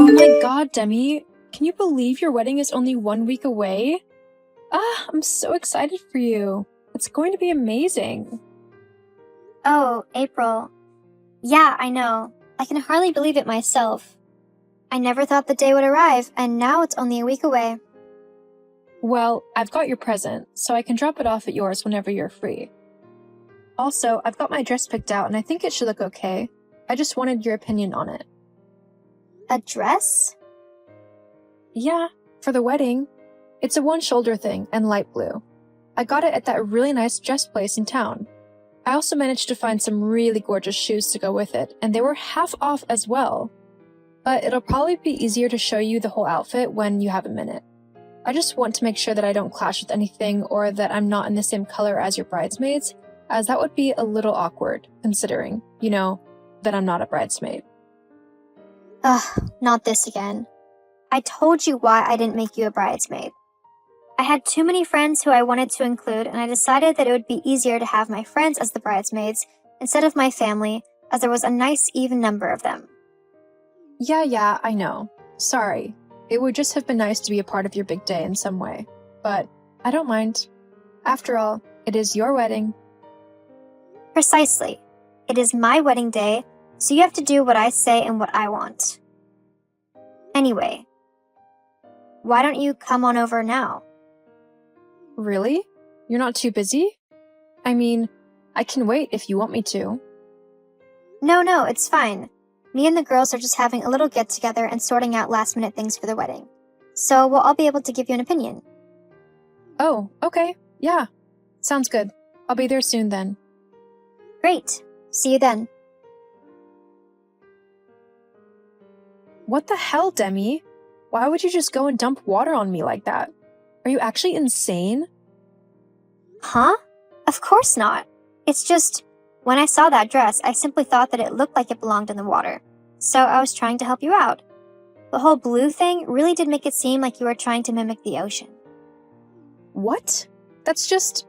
Oh my god, Demi. Can you believe your wedding is only 1 week away? I'm so excited for you. It's going to be amazing. Oh, April. Yeah, I know. I can hardly believe it myself. I never thought the day would arrive, and now it's only a week away. Well, I've got your present, so I can drop it off at yours whenever you're free. Also, I've got my dress picked out and I think it should look okay. I just wanted your opinion on it. A dress? Yeah, for the wedding. It's a one-shoulder thing and light blue. I got it at that really nice dress place in town. I also managed to find some really gorgeous shoes to go with it, and they were half off as well. But it'll probably be easier to show you the whole outfit when you have a minute. I just want to make sure that I don't clash with anything or that I'm not in the same color as your bridesmaids, as that would be a little awkward, considering, that I'm not a bridesmaid. Ugh, not this again. I told you why I didn't make you a bridesmaid. I had too many friends who I wanted to include, and I decided that it would be easier to have my friends as the bridesmaids instead of my family, as there was a nice even number of them. Yeah, I know. Sorry. It would just have been nice to be a part of your big day in some way. But I don't mind. After all, it is your wedding. Precisely. It is my wedding day, so you have to do what I say and what I want. Anyway, why don't you come on over now? Really? You're not too busy? I mean, I can wait if you want me to. No, it's fine. Me and the girls are just having a little get-together and sorting out last-minute things for the wedding. So we'll all be able to give you an opinion. Oh, okay. Yeah. Sounds good. I'll be there soon then. Great. See you then. What the hell, Demi? Why would you just go and dump water on me like that? Are you actually insane? Huh? Of course not. It's just, when I saw that dress, I simply thought that it looked like it belonged in the water. So I was trying to help you out. The whole blue thing really did make it seem like you were trying to mimic the ocean. What? That's just...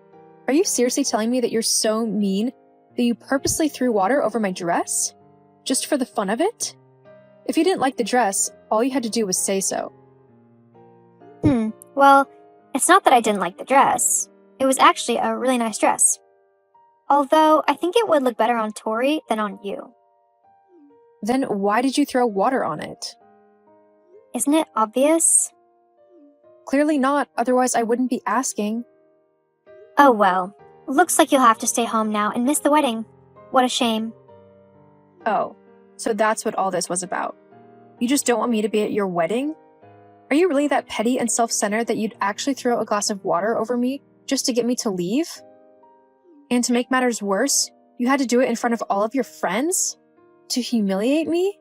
Are you seriously telling me that you're so mean that you purposely threw water over my dress? Just for the fun of it? If you didn't like the dress, all you had to do was say so. Well, it's not that I didn't like the dress. It was actually a really nice dress. Although, I think it would look better on Tori than on you. Then why did you throw water on it? Isn't it obvious? Clearly not, otherwise I wouldn't be asking. Oh well. Looks like you'll have to stay home now and miss the wedding. What a shame. Oh, so that's what all this was about. You just don't want me to be at your wedding? Are you really that petty and self-centered that you'd actually throw a glass of water over me just to get me to leave? And to make matters worse, you had to do it in front of all of your friends? To humiliate me?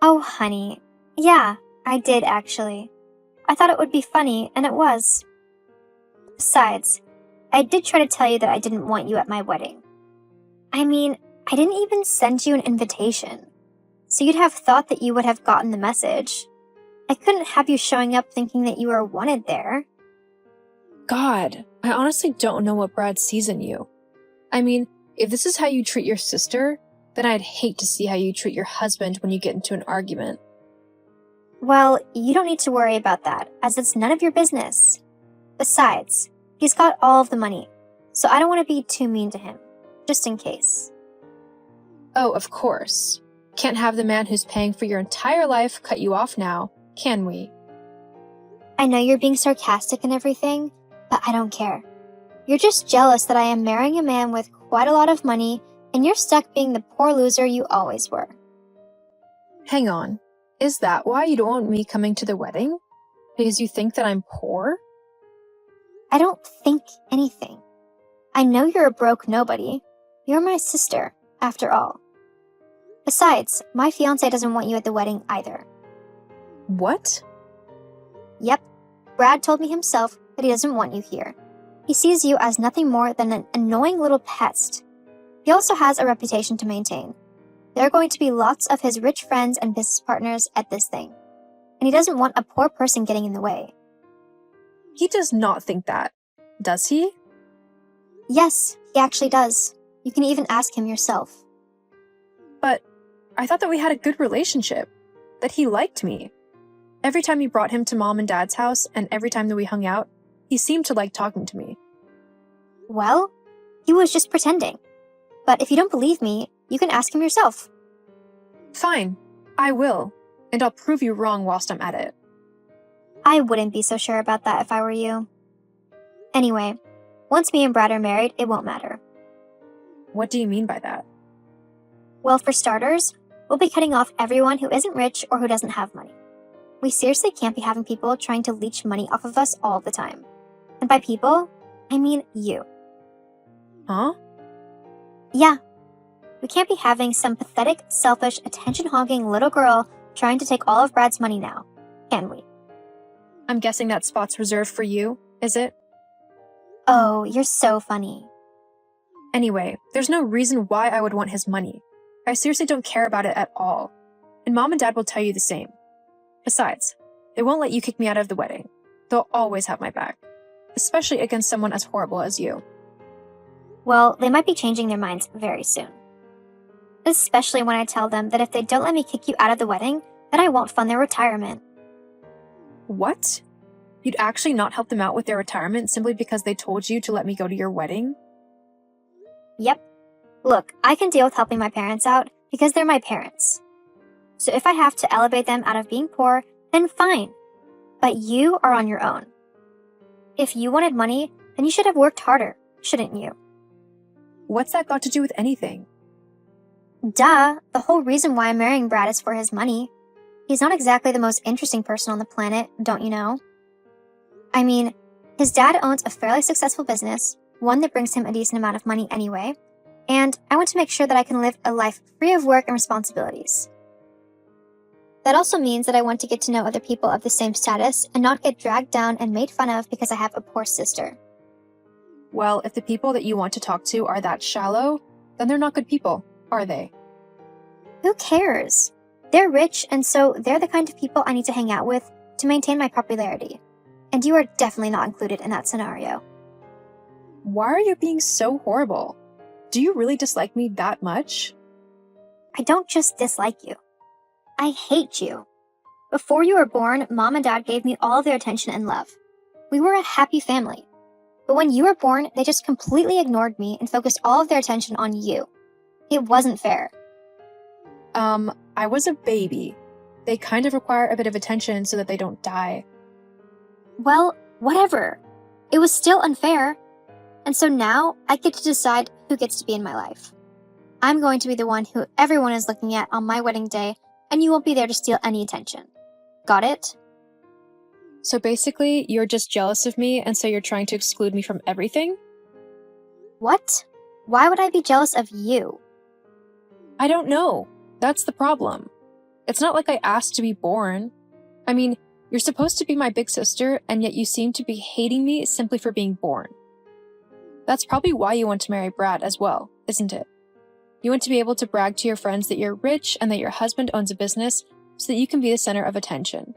Oh, honey. Yeah, I did actually. I thought it would be funny, and it was. Besides, I did try to tell you that I didn't want you at my wedding. I mean, I didn't even send you an invitation. So you'd have thought that you would have gotten the message. I couldn't have you showing up thinking that you were wanted there. God, I honestly don't know what Brad sees in you. I mean, if this is how you treat your sister, then I'd hate to see how you treat your husband when you get into an argument. Well, you don't need to worry about that, as it's none of your business. Besides, he's got all of the money, so I don't want to be too mean to him, just in case. Oh, of course. Can't have the man who's paying for your entire life cut you off now, can we? I know you're being sarcastic and everything, but I don't care. You're just jealous that I am marrying a man with quite a lot of money, and you're stuck being the poor loser you always were. Hang on. Is that why you don't want me coming to the wedding? Because you think that I'm poor? I don't think anything. I know you're a broke nobody. You're my sister, after all. Besides, my fiancé doesn't want you at the wedding either. What? Yep. Brad told me himself that he doesn't want you here. He sees you as nothing more than an annoying little pest. He also has a reputation to maintain. There are going to be lots of his rich friends and business partners at this thing, and he doesn't want a poor person getting in the way. He does not think that, does he? Yes, he actually does. You can even ask him yourself. But I thought that we had a good relationship. that he liked me. Every time you brought him to Mom and Dad's house and every time that we hung out, he seemed to like talking to me. Well, he was just pretending. But if you don't believe me, you can ask him yourself. Fine, I will, and I'll prove you wrong whilst I'm at it. I wouldn't be so sure about that if I were you. Anyway, once me and Brad are married, it won't matter. What do you mean by that? Well, for starters, we'll be cutting off everyone who isn't rich or who doesn't have money. We seriously can't be having people trying to leech money off of us all the time. And by people, I mean you. Huh? Yeah. We can't be having some pathetic, selfish, attention-hogging little girl trying to take all of Brad's money now, can we? I'm guessing that spot's reserved for you, is it? Oh, you're so funny. Anyway, there's no reason why I would want his money. I seriously don't care about it at all. And Mom and Dad will tell you the same. Besides, they won't let you kick me out of the wedding. They'll always have my back. Especially against someone as horrible as you. Well, they might be changing their minds very soon. Especially when I tell them that if they don't let me kick you out of the wedding, then I won't fund their retirement. What? You'd actually not help them out with their retirement simply because they told you to let me go to your wedding? Yep. Look, I can deal with helping my parents out because they're my parents. So if I have to elevate them out of being poor, then fine. But you are on your own. If you wanted money, then you should have worked harder, shouldn't you? What's that got to do with anything? Duh, the whole reason why I'm marrying Brad is for his money. He's not exactly the most interesting person on the planet, don't you know? I mean, his dad owns a fairly successful business, one that brings him a decent amount of money anyway, and I want to make sure that I can live a life free of work and responsibilities. That also means that I want to get to know other people of the same status and not get dragged down and made fun of because I have a poor sister. Well, if the people that you want to talk to are that shallow, then they're not good people, are they? Who cares? They're rich, and so they're the kind of people I need to hang out with to maintain my popularity. And you are definitely not included in that scenario. Why are you being so horrible? Do you really dislike me that much? I don't just dislike you. I hate you. Before you were born, Mom and Dad gave me all of their attention and love. We were a happy family. But when you were born, they just completely ignored me and focused all of their attention on you. It wasn't fair. I was a baby. They kind of require a bit of attention so that they don't die. Well, whatever. It was still unfair. And so now, I get to decide who gets to be in my life. I'm going to be the one who everyone is looking at on my wedding day, and you won't be there to steal any attention. Got it? So basically, you're just jealous of me, and so you're trying to exclude me from everything? What? Why would I be jealous of you? I don't know. That's the problem. It's not like I asked to be born. I mean, you're supposed to be my big sister, and yet you seem to be hating me simply for being born. That's probably why you want to marry Brad as well, isn't it? You want to be able to brag to your friends that you're rich and that your husband owns a business so that you can be the center of attention.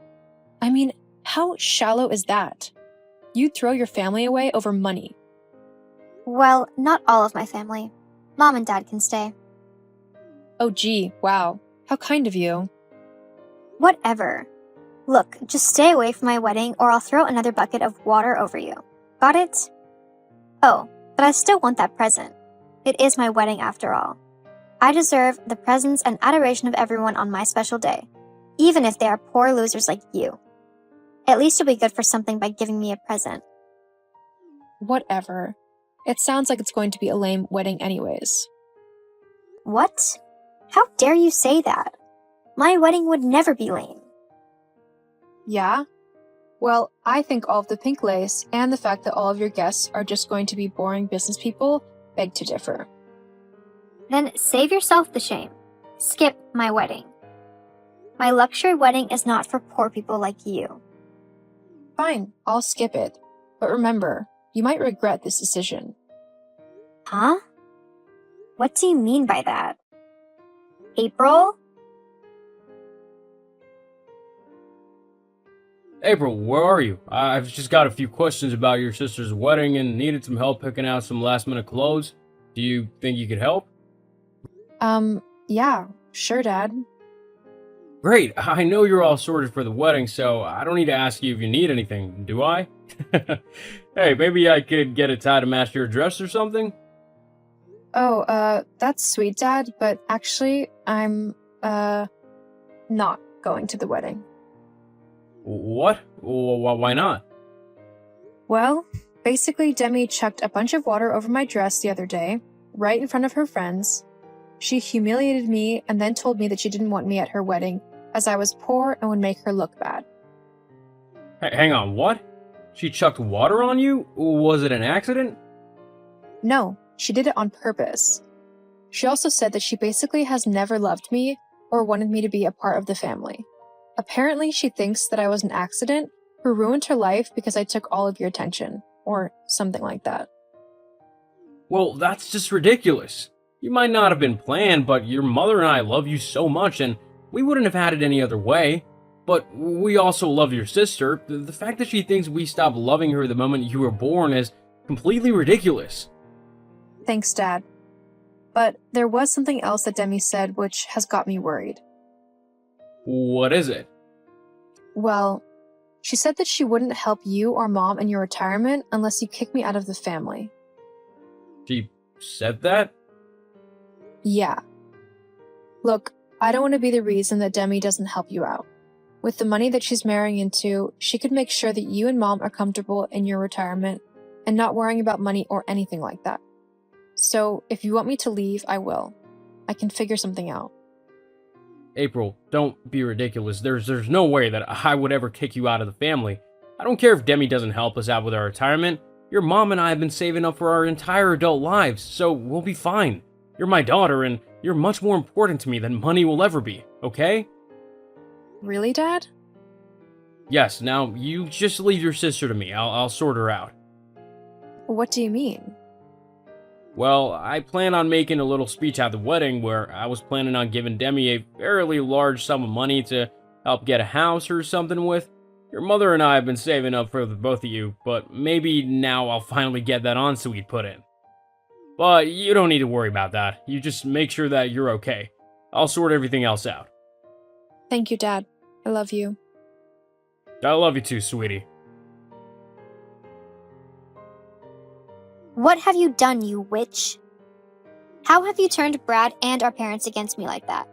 I mean, how shallow is that? You'd throw your family away over money. Well, not all of my family. Mom and Dad can stay. Oh gee, wow. How kind of you. Whatever. Look, just stay away from my wedding or I'll throw another bucket of water over you. Got it? Oh, but I still want that present. It is my wedding after all. I deserve the presence and adoration of everyone on my special day, even if they are poor losers like you. At least you'll be good for something by giving me a present. Whatever. It sounds like it's going to be a lame wedding anyways. What? How dare you say that? My wedding would never be lame. Yeah? Well, I think all of the pink lace and the fact that all of your guests are just going to be boring business people beg to differ. Then save yourself the shame. Skip my wedding. My luxury wedding is not for poor people like you. Fine, I'll skip it. But remember, you might regret this decision. Huh? What do you mean by that? April? April, where are you? I've just got a few questions about your sister's wedding and needed some help picking out some last-minute clothes. Do you think you could help? Yeah, sure, Dad. Great, I know you're all sorted for the wedding, so I don't need to ask you if you need anything, do I? Hey, maybe I could get a tie to match your dress or something? Oh, that's sweet, Dad, but actually, I'm, not going to the wedding. What? Why not? Well, basically, Demi chucked a bunch of water over my dress the other day, right in front of her friends. She humiliated me and then told me that she didn't want me at her wedding, as I was poor and would make her look bad. Hey, hang on, what? She chucked water on you? Was it an accident? No, she did it on purpose. She also said that she basically has never loved me or wanted me to be a part of the family. Apparently, she thinks that I was an accident who ruined her life because I took all of your attention, or something like that. Well, that's just ridiculous. You might not have been planned, but your mother and I love you so much, and we wouldn't have had it any other way. But we also love your sister. The fact that she thinks we stopped loving her the moment you were born is completely ridiculous. Thanks, Dad. But there was something else that Demi said which has got me worried. What is it? Well, she said that she wouldn't help you or Mom in your retirement unless you kick me out of the family. She said that? Yeah. Look, I don't want to be the reason that Demi doesn't help you out. With the money that she's marrying into, she could make sure that you and Mom are comfortable in your retirement and not worrying about money or anything like that. So, if you want me to leave, I will. I can figure something out. April, don't be ridiculous. There's no way that I would ever kick you out of the family. I don't care if Demi doesn't help us out with our retirement. Your mom and I have been saving up for our entire adult lives, so we'll be fine. You're my daughter, and you're much more important to me than money will ever be, okay? Really, Dad? Yes, now you just leave your sister to me. I'll sort her out. What do you mean? Well, I plan on making a little speech at the wedding where I was planning on giving Demi a fairly large sum of money to help get a house or something with. Your mother and I have been saving up for the both of you, but maybe now I'll finally get that ensuite put in. But you don't need to worry about that. You just make sure that you're okay. I'll sort everything else out. Thank you, Dad. I love you. I love you too, sweetie. What have you done, you witch? How have you turned Brad and our parents against me like that?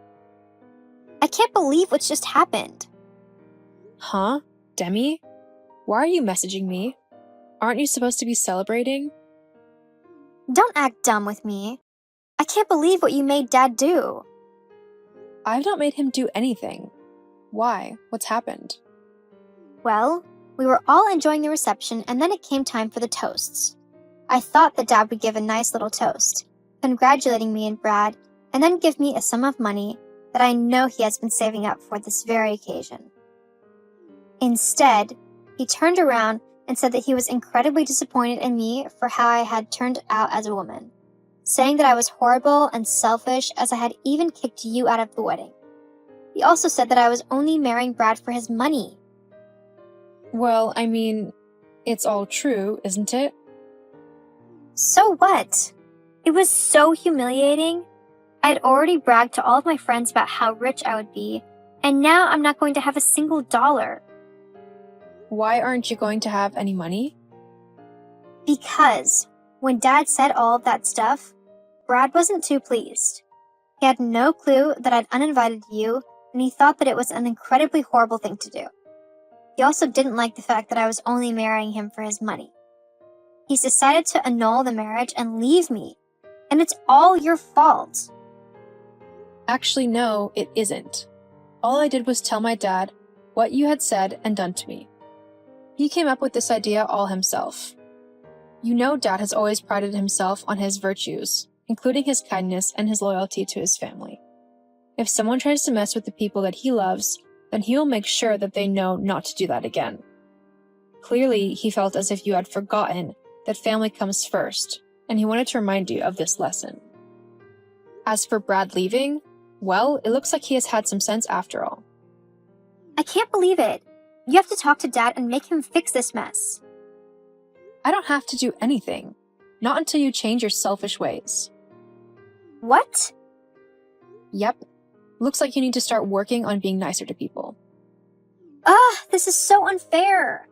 I can't believe what's just happened. Huh? Demi? Why are you messaging me? Aren't you supposed to be celebrating? Don't act dumb with me. I can't believe what you made Dad do. I've not made him do anything. Why? What's happened? Well, we were all enjoying the reception and then it came time for the toasts. I thought that Dad would give a nice little toast, congratulating me and Brad, and then give me a sum of money that I know he has been saving up for this very occasion. Instead, he turned around and said that he was incredibly disappointed in me for how I had turned out as a woman, saying that I was horrible and selfish as I had even kicked you out of the wedding. He also said that I was only marrying Brad for his money. Well, I mean, it's all true, isn't it? So what? It was so humiliating. I had already bragged to all of my friends about how rich I would be, and now I'm not going to have a single dollar. Why aren't you going to have any money? Because when Dad said all of that stuff, Brad wasn't too pleased. He had no clue that I'd uninvited you, and he thought that it was an incredibly horrible thing to do. He also didn't like the fact that I was only marrying him for his money. He's decided to annul the marriage and leave me, and it's all your fault. Actually, no, it isn't. All I did was tell my dad what you had said and done to me. He came up with this idea all himself. You know, Dad has always prided himself on his virtues, including his kindness and his loyalty to his family. If someone tries to mess with the people that he loves, then he will make sure that they know not to do that again. Clearly, he felt as if you had forgotten that family comes first, and he wanted to remind you of this lesson. As for Brad leaving, well, it looks like he has had some sense after all. I can't believe it. You have to talk to Dad and make him fix this mess. I don't have to do anything, not until you change your selfish ways. What? Yep. Looks like you need to start working on being nicer to people. Ugh, this is so unfair.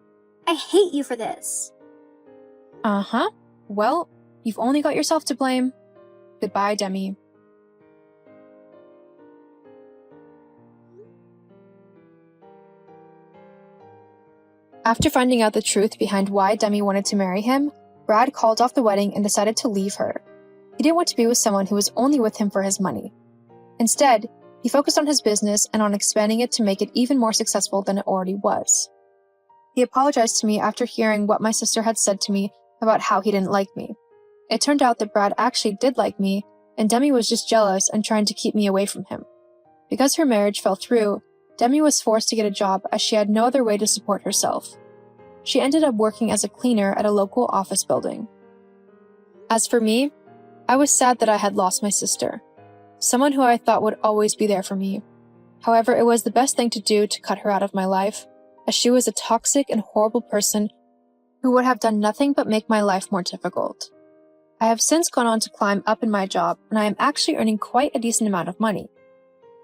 I hate you for this. Uh-huh. Well, you've only got yourself to blame. Goodbye, Demi. After finding out the truth behind why Demi wanted to marry him, Brad called off the wedding and decided to leave her. He didn't want to be with someone who was only with him for his money. Instead, he focused on his business and on expanding it to make it even more successful than it already was. He apologized to me after hearing what my sister had said to me about how he didn't like me. It turned out that Brad actually did like me, and Demi was just jealous and trying to keep me away from him. Because her marriage fell through, Demi was forced to get a job as she had no other way to support herself. She ended up working as a cleaner at a local office building. As for me, I was sad that I had lost my sister, someone who I thought would always be there for me. However, it was the best thing to do to cut her out of my life, as she was a toxic and horrible person who would have done nothing but make my life more difficult. I have since gone on to climb up in my job, and I am actually earning quite a decent amount of money.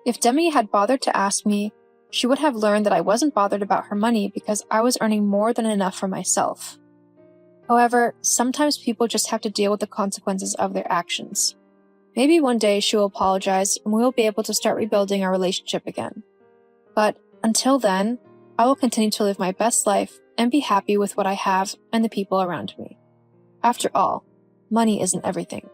If Demi had bothered to ask me, she would have learned that I wasn't bothered about her money because I was earning more than enough for myself. However, sometimes people just have to deal with the consequences of their actions. Maybe one day she will apologize and we will be able to start rebuilding our relationship again. But until then, I will continue to live my best life and be happy with what I have and the people around me. After all, money isn't everything.